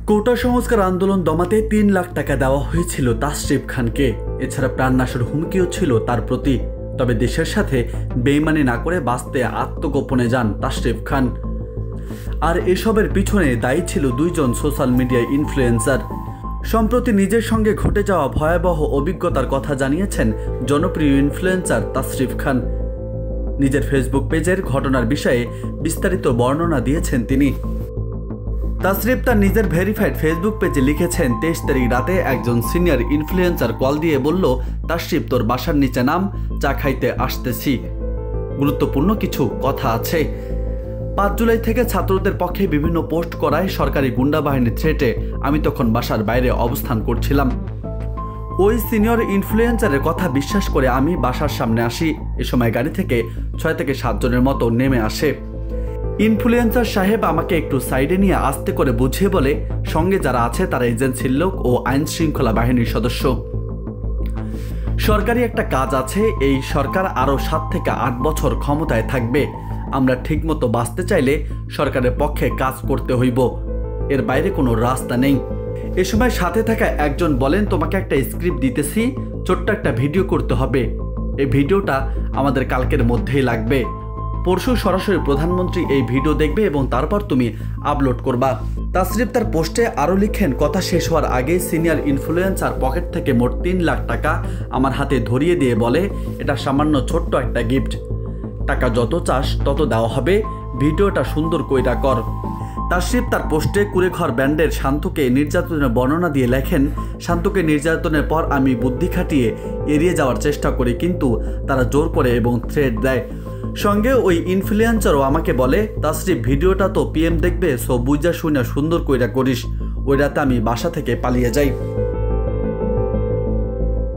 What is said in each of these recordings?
কোটা সংস্কার আন্দোলন দমাতে ৩ লাখ টাকা দেওয়া হয়েছিল তাসরিফ খানকে। এছাড়া প্রাণনাশের হুমকিও ছিল তার প্রতি। তবে দেশের সাথে বেইমানি না করে বাঁচতে আত্মগোপনে যান তাসরিফ খান। আর এসবের পিছনে দায়ী ছিল 2 জন সোশ্যাল মিডিয়া ইনফ্লুয়েন্সার। সম্প্রতি নিজের সঙ্গে ঘটে যাওয়া ভয়াবহ অভিজ্ঞতার কথা জানিয়েছেন জনপ্রিয় ইনফ্লুয়েন্সার তাসরিফ খান। নিজের ফেসবুক পেজের ঘটনার বিষয়ে বিস্তারিত বর্ণনা দিয়েছেন তিনি। তাসরিফ তার নিজের ভেরিফাইড ফেসবুক পেজে লিখেছেন, 23 তারিখ রাতে একজন সিনিয়র ইনফ্লুয়েন্সার কল দিয়ে বলল, তাসরিফ তোর বাসার নিচে নাম, চা খাইতে আসতেছি, গুরুত্বপূর্ণ কিছু কথা আছে। 5 জুলাই থেকে ছাত্রদের পক্ষে বিভিন্ন পোস্ট করায় সরকারি গুন্ডা বাহিনীর থ্রেটে আমি তখন বাসার বাইরে অবস্থান করছিলাম। ওই সিনিয়র ইনফ্লুয়েন্সারের কথা বিশ্বাস করে আমি বাসার সামনে আসি। এ সময় গাড়ি থেকে 6 থেকে 7 জনের মতো নেমে আসে। ইনফ্লুয়েন্সার সাহেব আমাকে একটু সাইডে নিয়ে আস্তে করে বুঝিয়ে বলে, সঙ্গে যারা আছে তারা এজেন্সির লোক ও আইন শৃঙ্খলা বাহিনীর সদস্য। সরকারি একটা কাজ আছে, এই সরকার আরও 7 থেকে 8 বছর ক্ষমতায় থাকবে। আমরা ঠিকমতো বাঁচতে চাইলে সরকারের পক্ষে কাজ করতে হইব, এর বাইরে কোনো রাস্তা নেই। এ সময় সাথে থাকা একজন বলেন, তোমাকে একটা স্ক্রিপ্ট দিতেছি, ছোট্ট একটা ভিডিও করতে হবে। এই ভিডিওটা আমাদের কালকের মধ্যেই লাগবে। পরশু সরাসরি প্রধানমন্ত্রী এই ভিডিও দেখবে এবং তারপর তুমি আপলোড করবা। তাসরিফ তার পোস্টে আরও লিখেন, কথা শেষ হওয়ার আগে সিনিয়র ইনফ্লুয়েন্সার পকেট থেকে মোট 3 লাখ টাকা আমার হাতে ধরিয়ে দিয়ে বলে, এটা সামান্য ছোট্ট একটা গিফট, টাকা যত চাস তত দেওয়া হবে, ভিডিওটা সুন্দর কইরা কর। তাসরিফ তার পোস্টে কুড়েঘর ব্যান্ডের শান্তকে নির্যাতনের বর্ণনা দিয়ে লেখেন, শান্তকে নির্যাতনের পর আমি বুদ্ধি খাটিয়ে এড়িয়ে যাওয়ার চেষ্টা করি, কিন্তু তারা জোর করে এবং থ্রেট দেয়। সঙ্গে ওই ইনফ্লুয়েন্সারও আমাকে বলে, তাসরিফ ভিডিওটা তো পিএম দেখবে, সো বুঝা শুনে সুন্দর কইরা করিস। ওই রাতে আমি বাসা থেকে পালিয়ে যাই।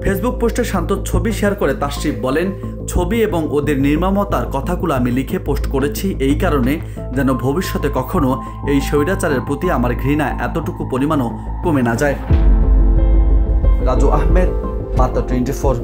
ফেসবুক পোস্টে শান্তর ছবি শেয়ার করে তাসরিফ বলেন, ছবি এবং ওদের নির্মমতার কথাগুলো আমি লিখে পোস্ট করেছি এই কারণে যেন ভবিষ্যতে কখনো এই স্বৈরাচারের প্রতি আমার ঘৃণা এতটুকু পরিমাণও কমে না যায়। রাজু আহমেদ, বার্তা 24।